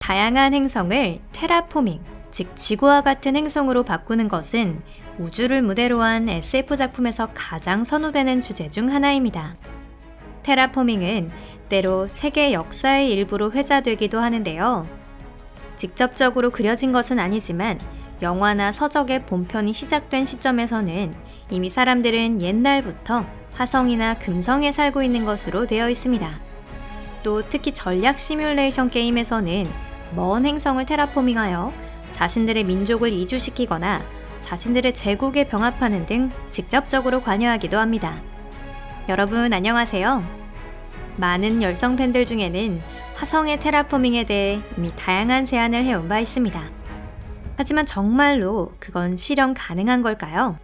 다양한 행성을 테라포밍, 즉 지구와 같은 행성으로 바꾸는 것은 우주를 무대로 한 SF 작품에서 가장 선호되는 주제 중 하나입니다. 테라포밍은 때로 세계 역사의 일부로 회자되기도 하는데요. 직접적으로 그려진 것은 아니지만 영화나 서적의 본편이 시작된 시점에서는 이미 사람들은 옛날부터 화성이나 금성에 살고 있는 것으로 되어 있습니다. 또 특히 전략 시뮬레이션 게임에서는 먼 행성을 테라포밍하여 자신들의 민족을 이주시키거나 자신들의 제국에 병합하는 등 직접적으로 관여하기도 합니다. 여러분 안녕하세요. 많은 열성 팬들 중에는 화성의 테라포밍에 대해 이미 다양한 제안을 해온 바 있습니다. 하지만 정말로 그건 실현 가능한 걸까요?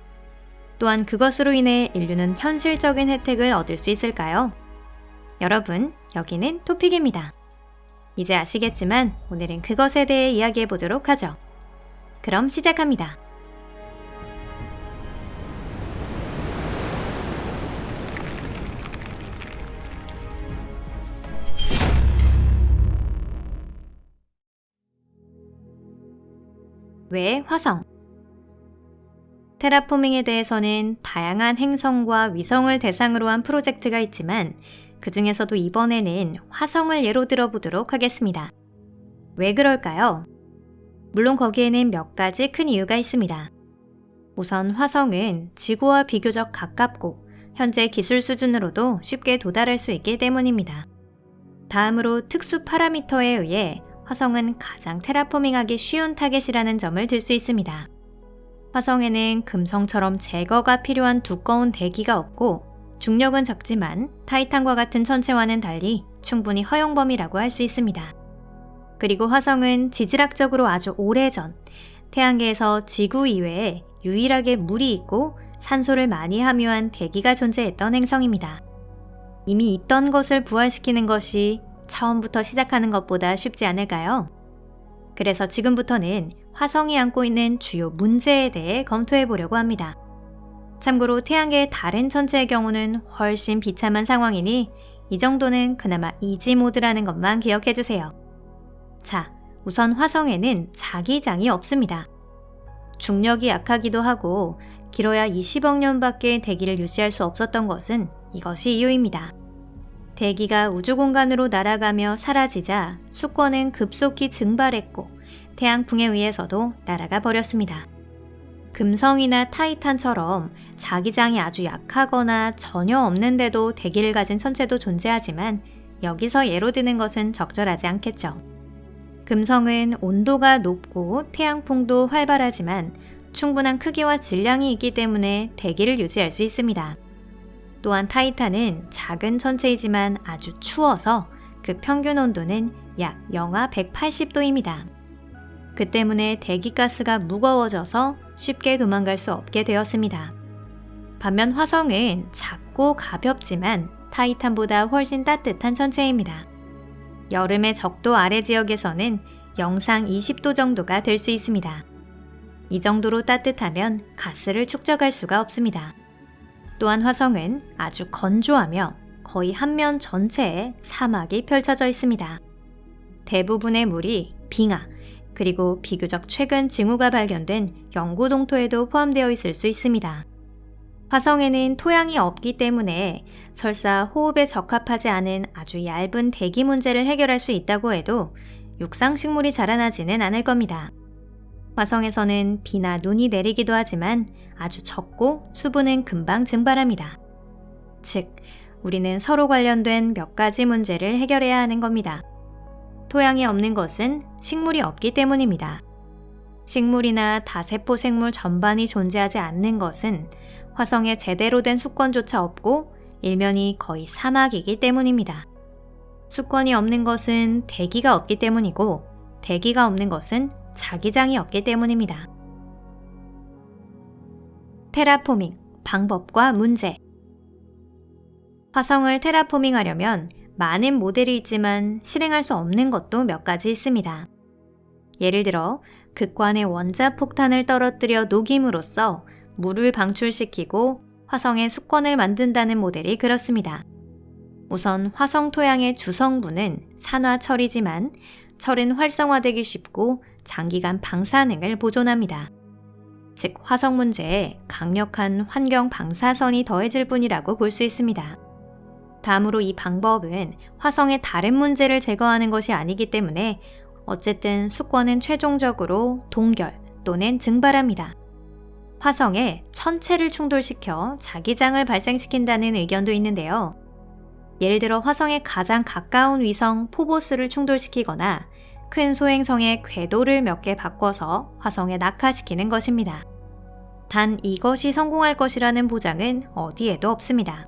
또한 그것으로 인해 인류는 현실적인 혜택을 얻을 수 있을까요? 여러분, 여기는 토픽입니다. 이제 아시겠지만 오늘은 그것에 대해 이야기해 보도록 하죠. 그럼 시작합니다. 왜 화성? 테라포밍에 대해서는 다양한 행성과 위성을 대상으로 한 프로젝트가 있지만 그 중에서도 이번에는 화성을 예로 들어보도록 하겠습니다. 왜 그럴까요? 물론 거기에는 몇 가지 큰 이유가 있습니다. 우선 화성은 지구와 비교적 가깝고 현재 기술 수준으로도 쉽게 도달할 수 있기 때문입니다. 다음으로 특수 파라미터에 의해 화성은 가장 테라포밍하기 쉬운 타겟이라는 점을 들 수 있습니다. 화성에는 금성처럼 제거가 필요한 두꺼운 대기가 없고 중력은 적지만 타이탄과 같은 천체와는 달리 충분히 허용 범위라고 할 수 있습니다. 그리고 화성은 지질학적으로 아주 오래전 태양계에서 지구 이외에 유일하게 물이 있고 산소를 많이 함유한 대기가 존재했던 행성입니다. 이미 있던 것을 부활시키는 것이 처음부터 시작하는 것보다 쉽지 않을까요? 그래서 지금부터는 화성이 안고 있는 주요 문제에 대해 검토해 보려고 합니다. 참고로 태양계의 다른 천체의 경우는 훨씬 비참한 상황이니 이 정도는 그나마 이지 모드라는 것만 기억해 주세요. 자, 우선 화성에는 자기장이 없습니다. 중력이 약하기도 하고 길어야 20억 년밖에 대기를 유지할 수 없었던 것은 이것이 이유입니다. 대기가 우주 공간으로 날아가며 사라지자 수권은 급속히 증발했고 태양풍에 의해서도 날아가 버렸습니다. 금성이나 타이탄처럼 자기장이 아주 약하거나 전혀 없는데도 대기를 가진 천체도 존재하지만 여기서 예로 드는 것은 적절하지 않겠죠. 금성은 온도가 높고 태양풍도 활발하지만 충분한 크기와 질량이 있기 때문에 대기를 유지할 수 있습니다. 또한 타이탄은 작은 천체이지만 아주 추워서 그 평균 온도는 약 영하 180도입니다. 그 때문에 대기가스가 무거워져서 쉽게 도망갈 수 없게 되었습니다. 반면 화성은 작고 가볍지만 타이탄보다 훨씬 따뜻한 천체입니다. 여름의 적도 아래 지역에서는 영상 20도 정도가 될 수 있습니다. 이 정도로 따뜻하면 가스를 축적할 수가 없습니다. 또한 화성은 아주 건조하며 거의 한 면 전체에 사막이 펼쳐져 있습니다. 대부분의 물이 빙하, 그리고 비교적 최근 징후가 발견된 영구 동토에도 포함되어 있을 수 있습니다. 화성에는 토양이 없기 때문에 설사 호흡에 적합하지 않은 아주 얇은 대기 문제를 해결할 수 있다고 해도 육상 식물이 자라나지는 않을 겁니다. 화성에서는 비나 눈이 내리기도 하지만 아주 적고 수분은 금방 증발합니다. 즉, 우리는 서로 관련된 몇 가지 문제를 해결해야 하는 겁니다. 토양이 없는 것은 식물이 없기 때문입니다. 식물이나 다세포 생물 전반이 존재하지 않는 것은 화성에 제대로 된 수권조차 없고 일면이 거의 사막이기 때문입니다. 수권이 없는 것은 대기가 없기 때문이고 대기가 없는 것은 자기장이 없기 때문입니다. 테라포밍, 방법과 문제. 화성을 테라포밍하려면 많은 모델이 있지만 실행할 수 없는 것도 몇 가지 있습니다. 예를 들어 극관의 원자폭탄을 떨어뜨려 녹임으로써 물을 방출시키고 화성의 수권을 만든다는 모델이 그렇습니다. 우선 화성 토양의 주성분은 산화철이지만 철은 활성화되기 쉽고 장기간 방사능을 보존합니다. 즉, 화성 문제에 강력한 환경 방사선이 더해질 뿐이라고 볼 수 있습니다. 다음으로 이 방법은 화성의 다른 문제를 제거하는 것이 아니기 때문에 어쨌든 수권은 최종적으로 동결 또는 증발합니다. 화성에 천체를 충돌시켜 자기장을 발생시킨다는 의견도 있는데요. 예를 들어 화성에 가장 가까운 위성 포보스를 충돌시키거나 큰 소행성의 궤도를 몇 개 바꿔서 화성에 낙하시키는 것입니다. 단 이것이 성공할 것이라는 보장은 어디에도 없습니다.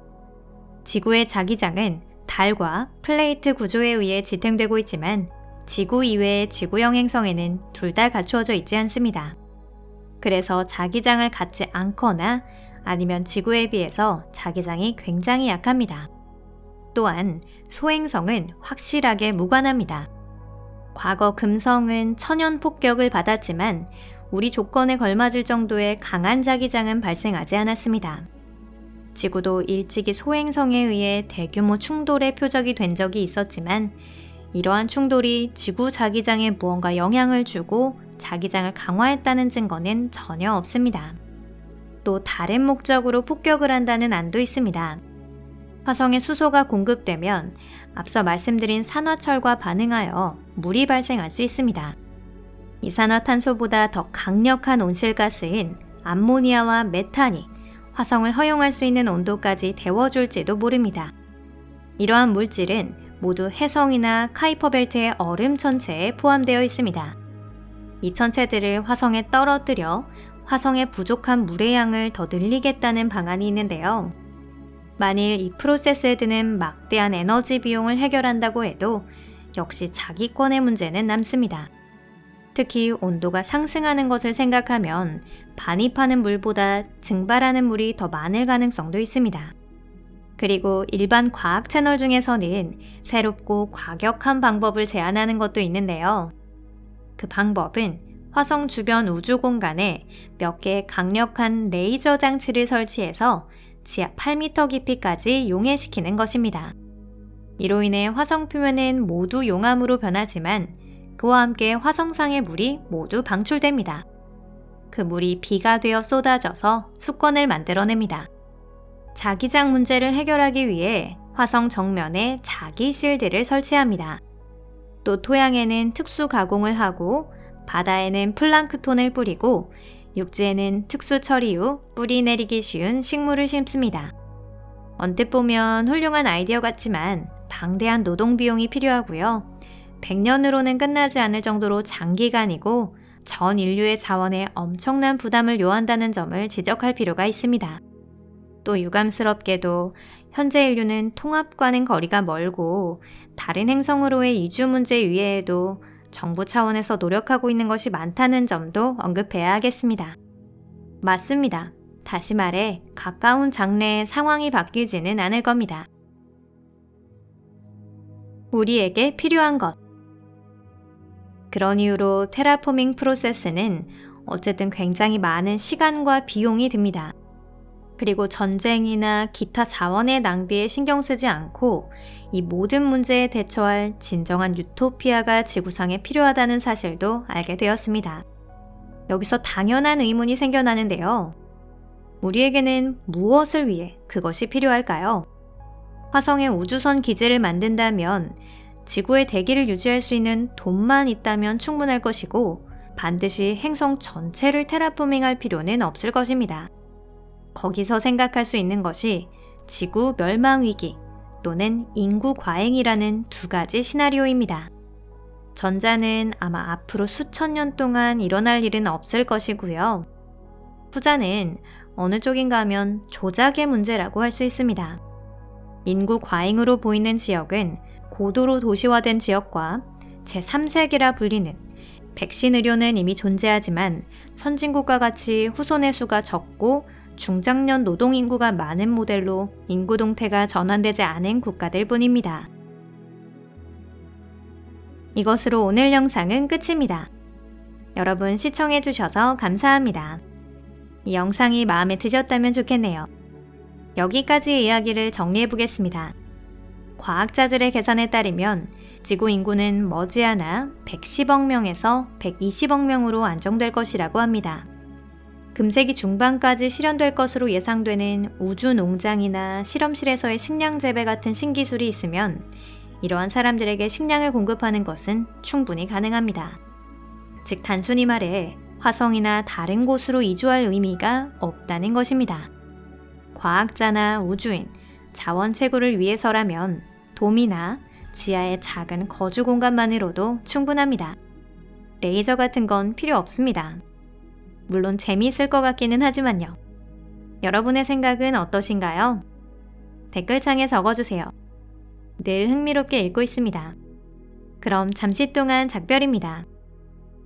지구의 자기장은 달과 플레이트 구조에 의해 지탱되고 있지만 지구 이외의 지구형 행성에는 둘 다 갖추어져 있지 않습니다. 그래서 자기장을 갖지 않거나 아니면 지구에 비해서 자기장이 굉장히 약합니다. 또한 소행성은 확실하게 무관합니다. 과거 금성은 천연 폭격을 받았지만 우리 조건에 걸맞을 정도의 강한 자기장은 발생하지 않았습니다. 지구도 일찍이 소행성에 의해 대규모 충돌의 표적이 된 적이 있었지만 이러한 충돌이 지구 자기장에 무언가 영향을 주고 자기장을 강화했다는 증거는 전혀 없습니다. 또 다른 목적으로 폭격을 한다는 안도 있습니다. 화성에 수소가 공급되면 앞서 말씀드린 산화철과 반응하여 물이 발생할 수 있습니다. 이산화탄소보다 더 강력한 온실가스인 암모니아와 메탄이 화성을 허용할 수 있는 온도까지 데워줄지도 모릅니다. 이러한 물질은 모두 해성이나 카이퍼 벨트의 얼음 천체에 포함되어 있습니다. 이 천체들을 화성에 떨어뜨려 화성의 부족한 물의 양을 더 늘리겠다는 방안이 있는데요. 만일 이 프로세스에 드는 막대한 에너지 비용을 해결한다고 해도 역시 자기권의 문제는 남습니다. 특히 온도가 상승하는 것을 생각하면 반입하는 물보다 증발하는 물이 더 많을 가능성도 있습니다. 그리고 일반 과학 채널 중에서는 새롭고 과격한 방법을 제안하는 것도 있는데요. 그 방법은 화성 주변 우주 공간에 몇 개의 강력한 레이저 장치를 설치해서 지하 8m 깊이까지 용해시키는 것입니다. 이로 인해 화성 표면은 모두 용암으로 변하지만 그와 함께 화성상의 물이 모두 방출됩니다. 그 물이 비가 되어 쏟아져서 수권을 만들어냅니다. 자기장 문제를 해결하기 위해 화성 정면에 자기 실드를 설치합니다. 또 토양에는 특수 가공을 하고 바다에는 플랑크톤을 뿌리고 육지에는 특수 처리 후 뿌리 내리기 쉬운 식물을 심습니다. 언뜻 보면 훌륭한 아이디어 같지만 방대한 노동 비용이 필요하고요. 100년으로는 끝나지 않을 정도로 장기간이고 전 인류의 자원에 엄청난 부담을 요한다는 점을 지적할 필요가 있습니다. 또 유감스럽게도 현재 인류는 통합과는 거리가 멀고 다른 행성으로의 이주 문제 이외에도 정부 차원에서 노력하고 있는 것이 많다는 점도 언급해야 하겠습니다. 맞습니다. 다시 말해 가까운 장래에 상황이 바뀌지는 않을 겁니다. 우리에게 필요한 것. 그런 이유로 테라포밍 프로세스는 어쨌든 굉장히 많은 시간과 비용이 듭니다. 그리고 전쟁이나 기타 자원의 낭비에 신경 쓰지 않고 이 모든 문제에 대처할 진정한 유토피아가 지구상에 필요하다는 사실도 알게 되었습니다. 여기서 당연한 의문이 생겨나는데요. 우리에게는 무엇을 위해 그것이 필요할까요? 화성에 우주선 기지를 만든다면 지구의 대기를 유지할 수 있는 돈만 있다면 충분할 것이고 반드시 행성 전체를 테라포밍할 필요는 없을 것입니다. 거기서 생각할 수 있는 것이 지구 멸망 위기 또는 인구 과잉이라는 두 가지 시나리오입니다. 전자는 아마 앞으로 수천 년 동안 일어날 일은 없을 것이고요. 후자는 어느 쪽인가 하면 조작의 문제라고 할 수 있습니다. 인구 과잉으로 보이는 지역은 고도로 도시화된 지역과 제3세계라 불리는 백신 의료는 이미 존재하지만 선진국과 같이 후손의 수가 적고 중장년 노동 인구가 많은 모델로 인구 동태가 전환되지 않은 국가들 뿐입니다. 이것으로 오늘 영상은 끝입니다. 여러분 시청해주셔서 감사합니다. 이 영상이 마음에 드셨다면 좋겠네요. 여기까지의 이야기를 정리해보겠습니다. 과학자들의 계산에 따르면 지구 인구는 머지않아 110억 명에서 120억 명으로 안정될 것이라고 합니다. 금세기 중반까지 실현될 것으로 예상되는 우주 농장이나 실험실에서의 식량 재배 같은 신기술이 있으면 이러한 사람들에게 식량을 공급하는 것은 충분히 가능합니다. 즉 단순히 말해 화성이나 다른 곳으로 이주할 의미가 없다는 것입니다. 과학자나 우주인, 자원 채굴을 위해서라면 돔이나 지하의 작은 거주 공간만으로도 충분합니다. 레이저 같은 건 필요 없습니다. 물론 재미있을 것 같기는 하지만요. 여러분의 생각은 어떠신가요? 댓글창에 적어주세요. 늘 흥미롭게 읽고 있습니다. 그럼 잠시 동안 작별입니다.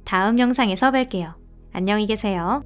다음 영상에서 뵐게요. 안녕히 계세요.